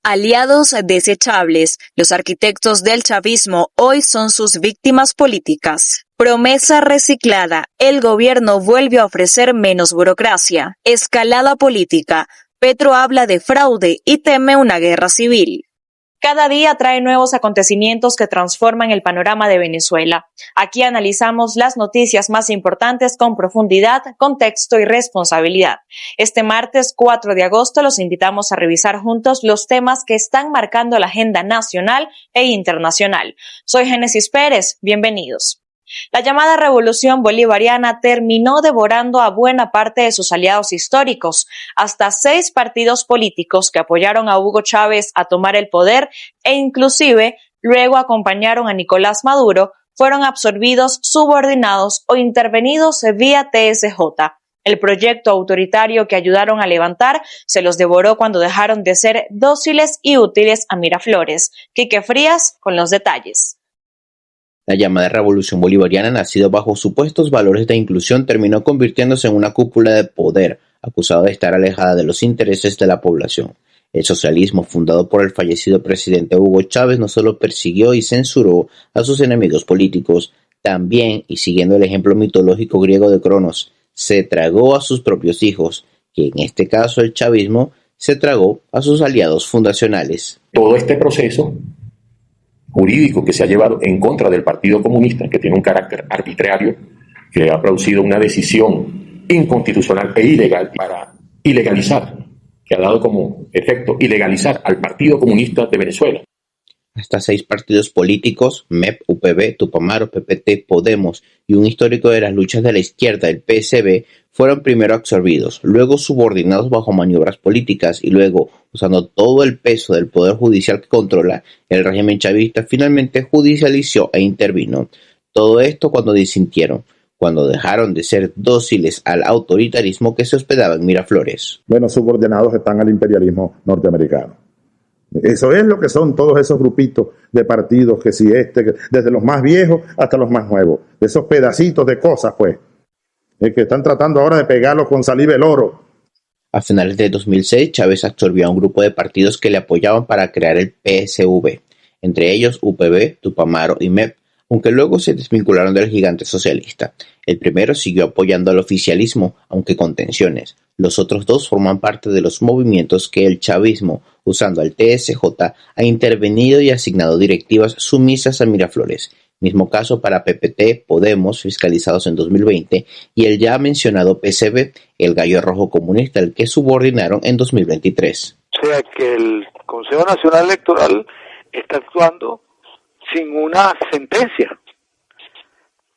Aliados desechables, los arquitectos del chavismo hoy son sus víctimas políticas. Promesa reciclada, el gobierno vuelve a ofrecer menos burocracia. Escalada política, Petro habla de fraude y teme una guerra civil. Cada día trae nuevos acontecimientos que transforman el panorama de Venezuela. Aquí analizamos las noticias más importantes con profundidad, contexto y responsabilidad. Este martes 4 de agosto los invitamos a revisar juntos los temas que están marcando la agenda nacional e internacional. Soy Génesis Pérez, bienvenidos. La llamada revolución bolivariana terminó devorando a buena parte de sus aliados históricos, hasta 6 partidos políticos que apoyaron a Hugo Chávez a tomar el poder e inclusive luego acompañaron a Nicolás Maduro, fueron absorbidos, subordinados o intervenidos vía TSJ. El proyecto autoritario que ayudaron a levantar se los devoró cuando dejaron de ser dóciles y útiles a Miraflores. Quique Frías con los detalles. La llamada revolución bolivariana, nacida bajo supuestos valores de inclusión, terminó convirtiéndose en una cúpula de poder, acusada de estar alejada de los intereses de la población. El socialismo, fundado por el fallecido presidente Hugo Chávez, no solo persiguió y censuró a sus enemigos políticos, también, y siguiendo el ejemplo mitológico griego de Cronos, se tragó a sus propios hijos, que en este caso el chavismo se tragó a sus aliados fundacionales. Todo este proceso jurídico que se ha llevado en contra del Partido Comunista, que tiene un carácter arbitrario, que ha producido una decisión inconstitucional e ilegal para ilegalizar, que ha dado como efecto ilegalizar al Partido Comunista de Venezuela. Hasta 6 partidos políticos, MEP, UPB, Tupamaro, PPT, Podemos y un histórico de las luchas de la izquierda, el PSB, fueron primero absorbidos, luego subordinados bajo maniobras políticas y luego, usando todo el peso del poder judicial que controla, el régimen chavista finalmente judicializó e intervino. Todo esto cuando disintieron, cuando dejaron de ser dóciles al autoritarismo que se hospedaba en Miraflores. Bueno, subordinados están al imperialismo norteamericano. Eso es lo que son todos esos grupitos de partidos, que si desde los más viejos hasta los más nuevos, de esos pedacitos de cosas, pues, que están tratando ahora de pegarlos con saliva el oro. A finales de 2006, Chávez absorbió a un grupo de partidos que le apoyaban para crear el PSV, entre ellos UPB, Tupamaro y MEP, aunque luego se desvincularon del gigante socialista. El primero siguió apoyando al oficialismo, aunque con tensiones. Los otros 2 forman parte de los movimientos que el chavismo, usando al TSJ, ha intervenido y asignado directivas sumisas a Miraflores. Mismo caso para PPT, Podemos, fiscalizados en 2020, y el ya mencionado PCB, el gallo rojo comunista, al que subordinaron en 2023. O sea que el Consejo Nacional Electoral está actuando sin una sentencia,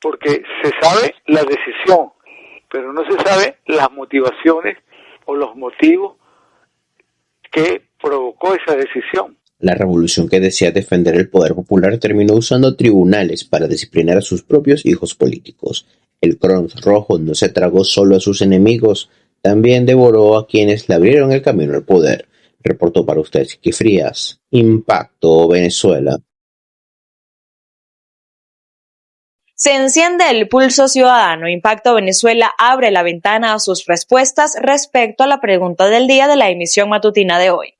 porque se sabe la decisión, pero no se sabe las motivaciones o los motivos que provocó esa decisión. La revolución que decía defender el poder popular terminó usando tribunales para disciplinar a sus propios hijos políticos. El Cronos rojo no se tragó solo a sus enemigos, también devoró a quienes le abrieron el camino al poder. Reportó para ustedes Quique Frías. Impacto Venezuela. Se enciende el pulso ciudadano. Impacto Venezuela abre la ventana a sus respuestas respecto a la pregunta del día de la emisión matutina de hoy.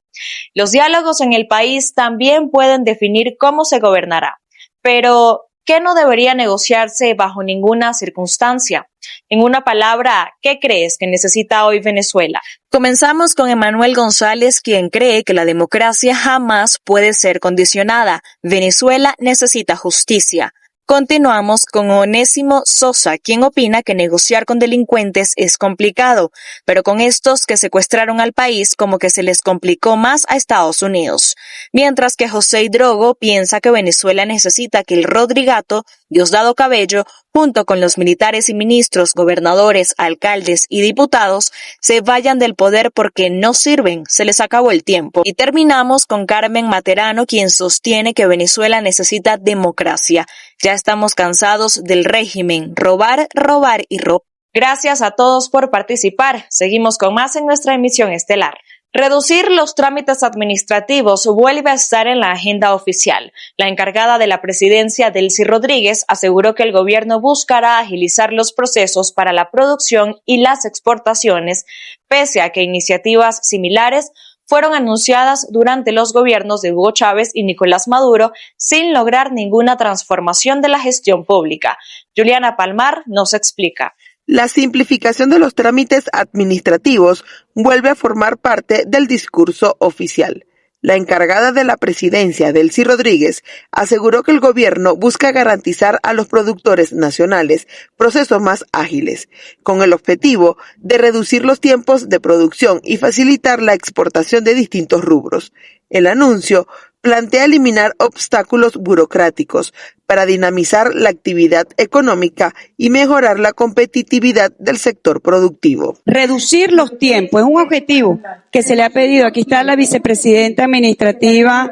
Los diálogos en el país también pueden definir cómo se gobernará, pero ¿qué no debería negociarse bajo ninguna circunstancia? En una palabra, ¿qué crees que necesita hoy Venezuela? Comenzamos con Emanuel González, quien cree que la democracia jamás puede ser condicionada. Venezuela necesita justicia. Continuamos con Onésimo Sosa, quien opina que negociar con delincuentes es complicado, pero con estos que secuestraron al país como que se les complicó más a Estados Unidos. Mientras que José Hidrogo piensa que Venezuela necesita que el Rodrigato, Diosdado Cabello, junto con los militares y ministros, gobernadores, alcaldes y diputados, se vayan del poder porque no sirven, se les acabó el tiempo. Y terminamos con Carmen Materano, quien sostiene que Venezuela necesita democracia. Ya estamos cansados del régimen, robar, robar y robar. Gracias a todos por participar. Seguimos con más en nuestra emisión estelar. Reducir los trámites administrativos vuelve a estar en la agenda oficial. La encargada de la presidencia, Delcy Rodríguez, aseguró que el gobierno buscará agilizar los procesos para la producción y las exportaciones, pese a que iniciativas similares fueron anunciadas durante los gobiernos de Hugo Chávez y Nicolás Maduro sin lograr ninguna transformación de la gestión pública. Juliana Palmar nos explica. La simplificación de los trámites administrativos vuelve a formar parte del discurso oficial. La encargada de la presidencia, Delcy Rodríguez, aseguró que el gobierno busca garantizar a los productores nacionales procesos más ágiles, con el objetivo de reducir los tiempos de producción y facilitar la exportación de distintos rubros. El anuncio plantea eliminar obstáculos burocráticos para dinamizar la actividad económica y mejorar la competitividad del sector productivo. Reducir los tiempos es un objetivo que se le ha pedido. Aquí está la vicepresidenta administrativa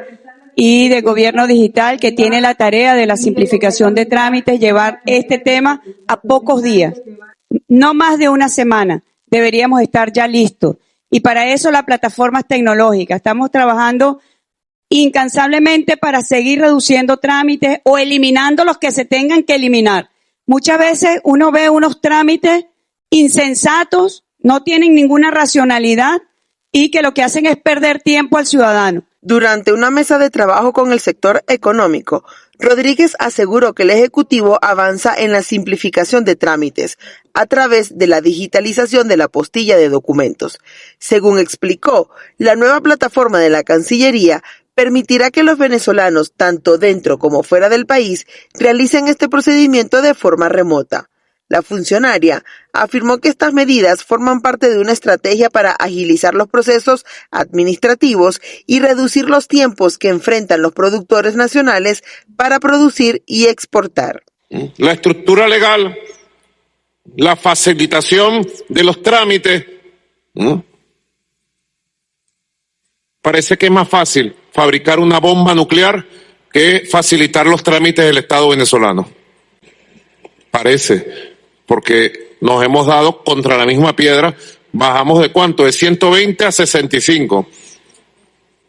y de gobierno digital que tiene la tarea de la simplificación de trámites, llevar este tema a pocos días, no más de una semana. Deberíamos estar ya listos. Y para eso las plataformas tecnológicas. Estamos trabajando incansablemente para seguir reduciendo trámites o eliminando los que se tengan que eliminar. Muchas veces uno ve unos trámites insensatos, no tienen ninguna racionalidad y que lo que hacen es perder tiempo al ciudadano. Durante una mesa de trabajo con el sector económico, Rodríguez aseguró que el Ejecutivo avanza en la simplificación de trámites a través de la digitalización de la postilla de documentos. Según explicó, la nueva plataforma de la Cancillería permitirá que los venezolanos, tanto dentro como fuera del país, realicen este procedimiento de forma remota. La funcionaria afirmó que estas medidas forman parte de una estrategia para agilizar los procesos administrativos y reducir los tiempos que enfrentan los productores nacionales para producir y exportar. La estructura legal, la facilitación de los trámites, parece que es más fácil fabricar una bomba nuclear que facilitar los trámites del Estado venezolano. Parece, porque nos hemos dado contra la misma piedra, bajamos de cuánto, de 120 a 65.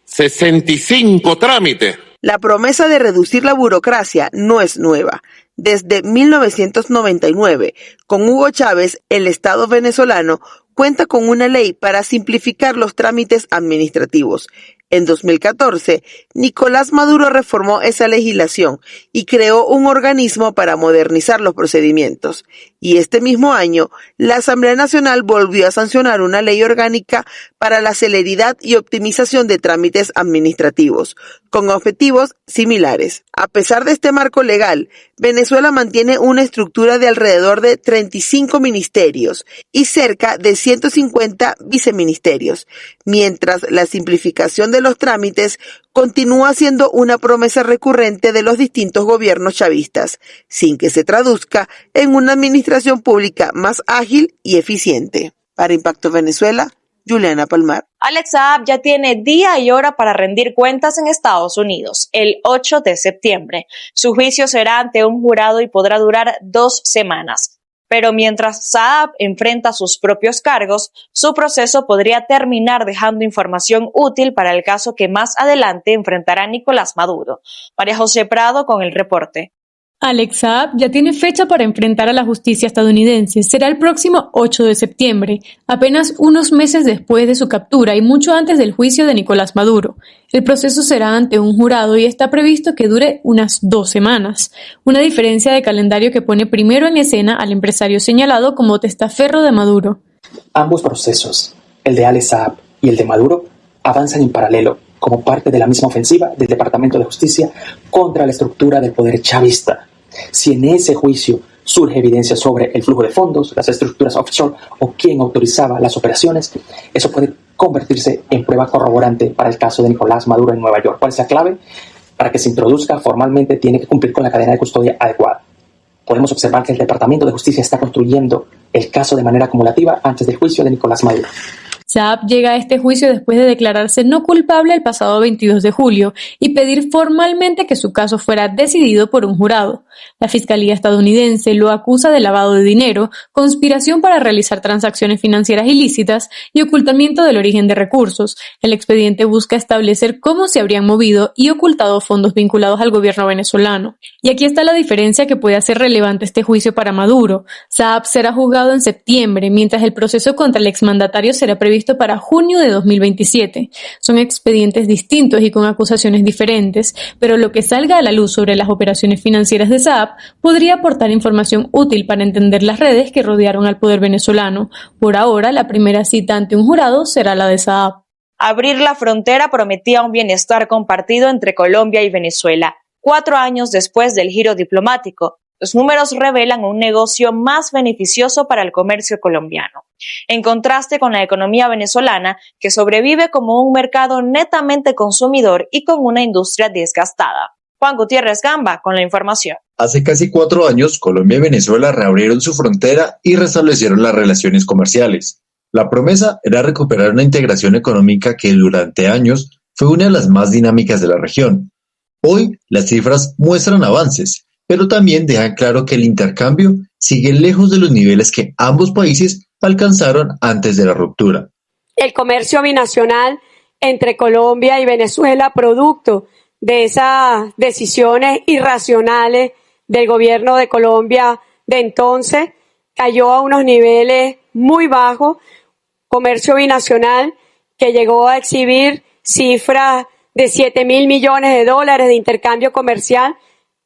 65 trámites. La promesa de reducir la burocracia no es nueva. Desde 1999, con Hugo Chávez, el Estado venezolano cuenta con una ley para simplificar los trámites administrativos. En 2014, Nicolás Maduro reformó esa legislación y creó un organismo para modernizar los procedimientos. Y este mismo año, la Asamblea Nacional volvió a sancionar una ley orgánica para la celeridad y optimización de trámites administrativos, con objetivos similares. A pesar de este marco legal, Venezuela mantiene una estructura de alrededor de 35 ministerios y cerca de 150 viceministerios, mientras la simplificación de los trámites continúa siendo una promesa recurrente de los distintos gobiernos chavistas, sin que se traduzca en una administración pública más ágil y eficiente. Para Impacto Venezuela, Juliana Palmar. Alex Saab ya tiene día y hora para rendir cuentas en Estados Unidos, el 8 de septiembre. Su juicio será ante un jurado y podrá durar 2 semanas. Pero mientras Saab enfrenta sus propios cargos, su proceso podría terminar dejando información útil para el caso que más adelante enfrentará Nicolás Maduro. María José Prado con el reporte. Alex Saab ya tiene fecha para enfrentar a la justicia estadounidense. Será el próximo 8 de septiembre, apenas unos meses después de su captura y mucho antes del juicio de Nicolás Maduro. El proceso será ante un jurado y está previsto que dure unas 2 semanas, una diferencia de calendario que pone primero en escena al empresario señalado como testaferro de Maduro. Ambos procesos, el de Alex Saab y el de Maduro, avanzan en paralelo como parte de la misma ofensiva del Departamento de Justicia contra la estructura del poder chavista. Si en ese juicio surge evidencia sobre el flujo de fondos, las estructuras offshore o quién autorizaba las operaciones, eso puede convertirse en prueba corroborante para el caso de Nicolás Maduro en Nueva York. ¿Cuál es la clave? Para que se introduzca formalmente tiene que cumplir con la cadena de custodia adecuada. Podemos observar que el Departamento de Justicia está construyendo el caso de manera acumulativa antes del juicio de Nicolás Maduro. Saab llega a este juicio después de declararse no culpable el pasado 22 de julio y pedir formalmente que su caso fuera decidido por un jurado. La Fiscalía estadounidense lo acusa de lavado de dinero, conspiración para realizar transacciones financieras ilícitas y ocultamiento del origen de recursos. El expediente busca establecer cómo se habrían movido y ocultado fondos vinculados al gobierno venezolano. Y aquí está la diferencia que puede hacer relevante este juicio para Maduro. Saab será juzgado en septiembre, mientras el proceso contra el exmandatario será previsto para junio de 2027. Son expedientes distintos y con acusaciones diferentes, pero lo que salga a la luz sobre las operaciones financieras de Saab podría aportar información útil para entender las redes que rodearon al poder venezolano. Por ahora, la primera cita ante un jurado será la de Saab. Abrir la frontera prometía un bienestar compartido entre Colombia y Venezuela. 4 años después del giro diplomático, los números revelan un negocio más beneficioso para el comercio colombiano, en contraste con la economía venezolana, que sobrevive como un mercado netamente consumidor y con una industria desgastada. Juan Gutiérrez Gamba con la información. Hace casi 4 años, Colombia y Venezuela reabrieron su frontera y restablecieron las relaciones comerciales. La promesa era recuperar una integración económica que durante años fue una de las más dinámicas de la región. Hoy, las cifras muestran avances, pero también dejan claro que el intercambio sigue lejos de los niveles que ambos países alcanzaron antes de la ruptura. El comercio binacional entre Colombia y Venezuela, producto de esas decisiones irracionales del gobierno de Colombia de entonces, cayó a unos niveles muy bajos. Comercio binacional que llegó a exhibir cifras de $7.000 millones de intercambio comercial,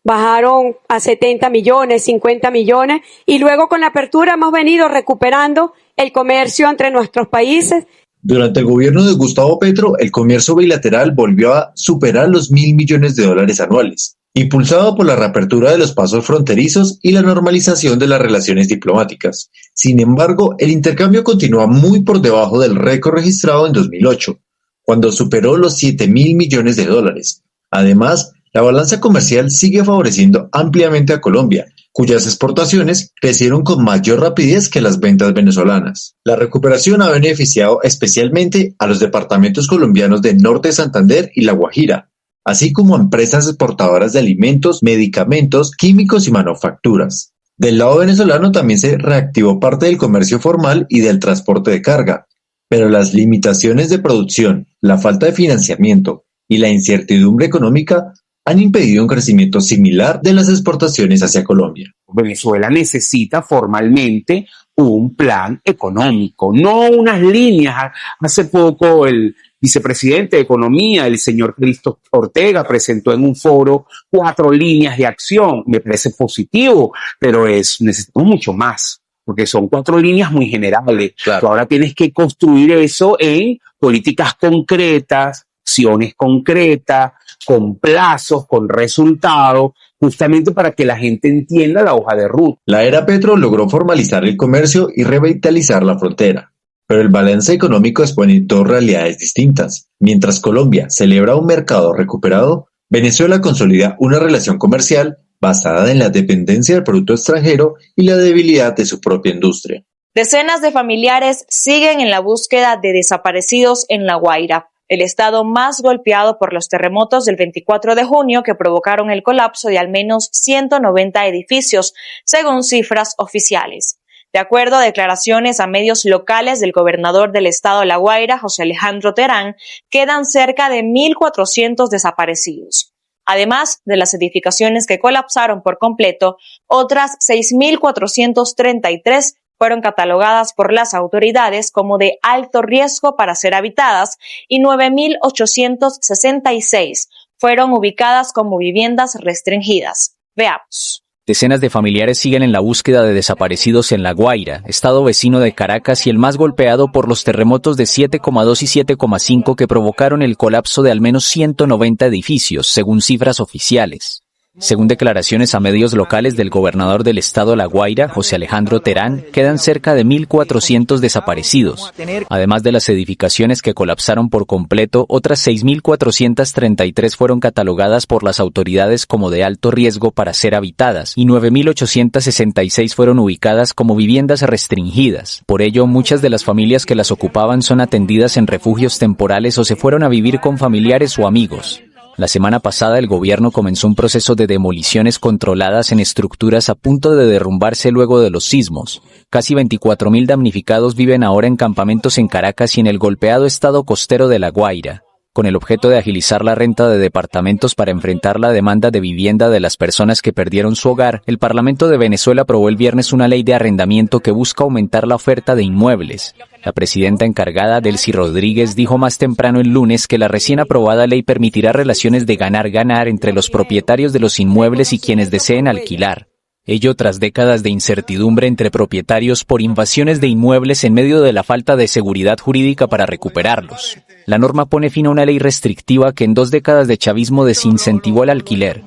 bajaron a 70 millones, 50 millones, y luego con la apertura hemos venido recuperando el comercio entre nuestros países. Durante el gobierno de Gustavo Petro, el comercio bilateral volvió a superar los $1.000 millones anuales, impulsado por la reapertura de los pasos fronterizos y la normalización de las relaciones diplomáticas. Sin embargo, el intercambio continúa muy por debajo del récord registrado en 2008, cuando superó los $7.000 millones. Además, la balanza comercial sigue favoreciendo ampliamente a Colombia, cuyas exportaciones crecieron con mayor rapidez que las ventas venezolanas. La recuperación ha beneficiado especialmente a los departamentos colombianos de Norte de Santander y La Guajira, así como a empresas exportadoras de alimentos, medicamentos, químicos y manufacturas. Del lado venezolano también se reactivó parte del comercio formal y del transporte de carga, pero las limitaciones de producción, la falta de financiamiento y la incertidumbre económica han impedido un crecimiento similar de las exportaciones hacia Colombia. Venezuela necesita formalmente un plan económico, no unas líneas. Hace poco el vicepresidente de Economía, el señor Cristo Ortega, presentó en un foro 4 líneas de acción. Me parece positivo, pero necesitamos mucho más, porque son 4 líneas muy generales. Claro. Tú ahora tienes que construir eso en políticas concretas, acciones concretas, con plazos, con resultados, justamente para que la gente entienda la hoja de ruta. La era Petro logró formalizar el comercio y revitalizar la frontera, pero el balance económico expone 2 realidades distintas. Mientras Colombia celebra un mercado recuperado, Venezuela consolida una relación comercial basada en la dependencia del producto extranjero y la debilidad de su propia industria. Decenas de familiares siguen en la búsqueda de desaparecidos en La Guaira, el estado más golpeado por los terremotos del 24 de junio que provocaron el colapso de al menos 190 edificios, según cifras oficiales. De acuerdo a declaraciones a medios locales del gobernador del estado La Guaira, José Alejandro Terán, quedan cerca de 1.400 desaparecidos. Además de las edificaciones que colapsaron por completo, otras 6.433 fueron catalogadas por las autoridades como de alto riesgo para ser habitadas y 9.866 fueron ubicadas como viviendas restringidas. Veamos. Decenas de familiares siguen en la búsqueda de desaparecidos en La Guaira, estado vecino de Caracas y el más golpeado por los terremotos de 7,2 y 7,5 que provocaron el colapso de al menos 190 edificios, según cifras oficiales. Según declaraciones a medios locales del gobernador del estado La Guaira, José Alejandro Terán, quedan cerca de 1.400 desaparecidos. Además de las edificaciones que colapsaron por completo, otras 6.433 fueron catalogadas por las autoridades como de alto riesgo para ser habitadas y 9.866 fueron ubicadas como viviendas restringidas. Por ello, muchas de las familias que las ocupaban son atendidas en refugios temporales o se fueron a vivir con familiares o amigos. La semana pasada el gobierno comenzó un proceso de demoliciones controladas en estructuras a punto de derrumbarse luego de los sismos. Casi 24.000 damnificados viven ahora en campamentos en Caracas y en el golpeado estado costero de La Guaira, con el objeto de agilizar la renta de departamentos para enfrentar la demanda de vivienda de las personas que perdieron su hogar. El Parlamento de Venezuela aprobó el viernes una ley de arrendamiento que busca aumentar la oferta de inmuebles. La presidenta encargada, Delcy Rodríguez, dijo más temprano el lunes que la recién aprobada ley permitirá relaciones de ganar-ganar entre los propietarios de los inmuebles y quienes deseen alquilar. Ello tras décadas de incertidumbre entre propietarios por invasiones de inmuebles en medio de la falta de seguridad jurídica para recuperarlos. La norma pone fin a una ley restrictiva que en 2 décadas de chavismo desincentivó el alquiler.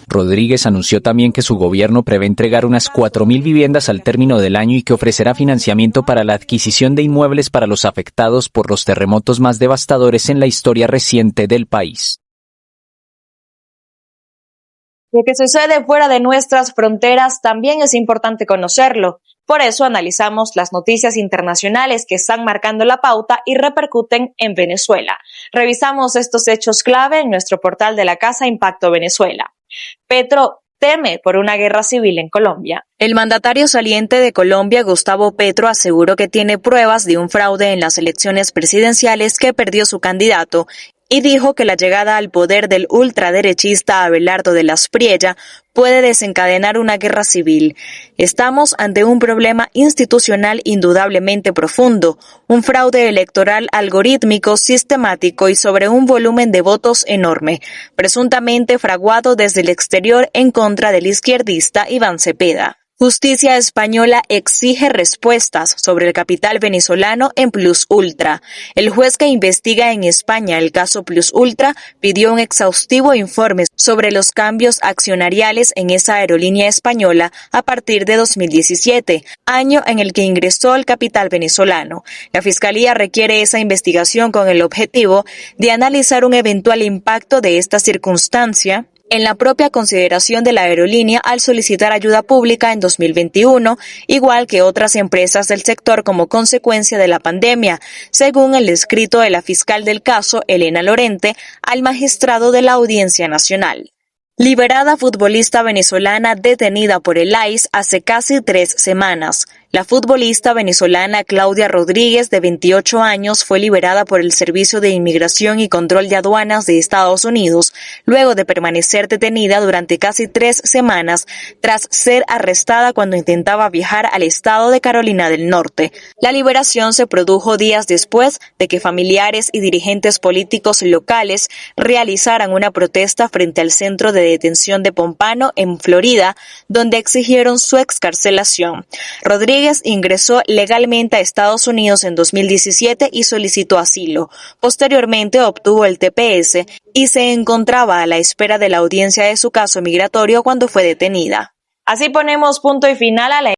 Rodríguez anunció también que su gobierno prevé entregar unas 4.000 viviendas al término del año y que ofrecerá financiamiento para la adquisición de inmuebles para los afectados por los terremotos más devastadores en la historia reciente del país. Lo que sucede fuera de nuestras fronteras también es importante conocerlo. Por eso analizamos las noticias internacionales que están marcando la pauta y repercuten en Venezuela. Revisamos estos hechos clave en nuestro portal de la Casa Impacto Venezuela. Petro teme por una guerra civil en Colombia. El mandatario saliente de Colombia, Gustavo Petro, aseguró que tiene pruebas de un fraude en las elecciones presidenciales que perdió su candidato y dijo que la llegada al poder del ultraderechista Abelardo de las Priella puede desencadenar una guerra civil. Estamos ante un problema institucional indudablemente profundo, un fraude electoral algorítmico, sistemático y sobre un volumen de votos enorme, presuntamente fraguado desde el exterior en contra del izquierdista Iván Cepeda. Justicia española exige respuestas sobre el capital venezolano en Plus Ultra. El juez que investiga en España el caso Plus Ultra pidió un exhaustivo informe sobre los cambios accionariales en esa aerolínea española a partir de 2017, año en el que ingresó el capital venezolano. La Fiscalía requiere esa investigación con el objetivo de analizar un eventual impacto de esta circunstancia en la propia consideración de la aerolínea al solicitar ayuda pública en 2021, igual que otras empresas del sector como consecuencia de la pandemia, según el escrito de la fiscal del caso, Elena Lorente, al magistrado de la Audiencia Nacional. Liberada futbolista venezolana detenida por el ICE hace casi 3 semanas. La futbolista venezolana Claudia Rodríguez, de 28 años, fue liberada por el Servicio de Inmigración y Control de Aduanas de Estados Unidos, luego de permanecer detenida durante casi 3 semanas, tras ser arrestada cuando intentaba viajar al estado de Carolina del Norte. La liberación se produjo días después de que familiares y dirigentes políticos locales realizaran una protesta frente al centro de detención de Pompano, en Florida, donde exigieron su excarcelación. Rodríguez ingresó legalmente a Estados Unidos en 2017 y solicitó asilo. Posteriormente obtuvo el TPS y se encontraba a la espera de la audiencia de su caso migratorio cuando fue detenida. Así ponemos punto y final a la